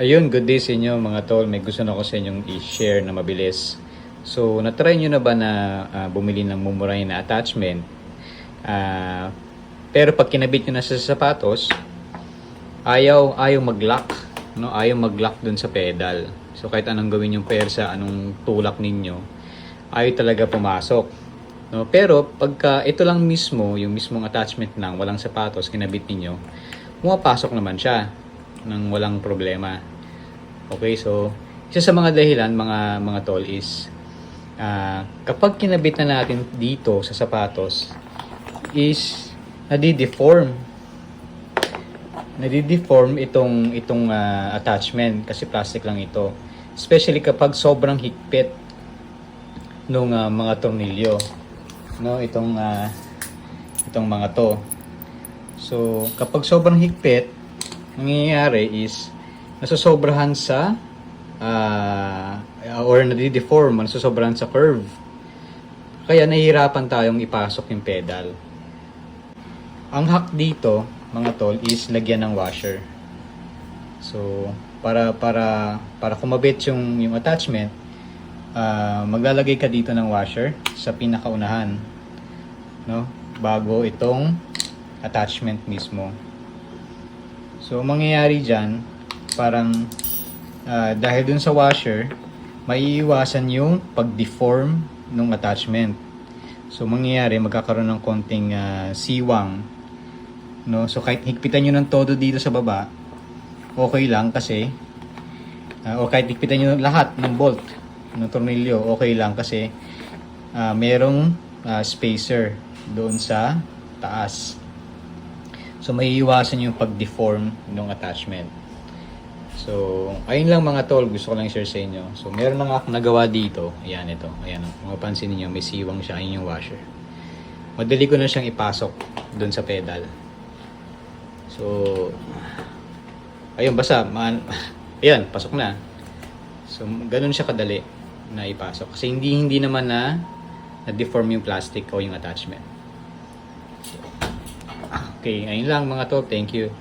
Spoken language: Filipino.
Ayun, good day sa inyo mga tol. May gusto na ako sa inyong i-share na mabilis. So, natry nyo na ba na bumili ng mumurahin na attachment? Pero pag kinabit nyo na sa sapatos, ayaw mag-lock. No? Ayaw mag-lock dun sa pedal. So, kahit anong gawin yung persa, anong tulak ninyo, ayaw talaga pumasok. No? Pero, pagka ito lang mismo, yung mismong attachment lang, walang sapatos, kinabit ninyo, pumapasok naman siya ng walang problema. Okay, so isa sa mga dahilan mga tol is kapag kinabit na natin dito sa sapatos is nadideform itong attachment kasi plastic lang ito, especially kapag sobrang higpit nung mga tornilyo, no, itong mga to. So kapag sobrang higpit, nangyayari is nasosobrahan sa or nadideform, nasosobrahan sa curve. Kaya nahihirapan tayong ipasok yung pedal. Ang hack dito, mga tol, is lagyan ng washer. So, para kumabit yung attachment, maglalagay ka dito ng washer sa pinakaunahan, no? Bago itong attachment mismo. So, mangyayari dyan, parang dahil dun sa washer, maiiwasan yung pag-deform ng attachment. So, mangyayari, magkakaroon ng konting siwang. No? So, kahit higpitan nyo ng todo dito sa baba, okay lang kasi, o kahit higpitan nyo lahat ng bolt, ng tornilyo, okay lang kasi merong spacer doon sa taas. So, may iwasan yung pag-deform ng attachment. So, ayun lang mga tol, gusto ko lang share sa inyo. So, meron na nga akong nagawa dito. Ayan ito. Ayan, mapapansin niyo may siwang siya. Ayun yung washer. Madali ko na siyang ipasok doon sa pedal. So, ayun, basta. Ayan, pasok na. So, ganun siya kadali na ipasok. Kasi hindi naman na-deform yung plastic o yung attachment. Okay, ayun lang mga tol. Thank you.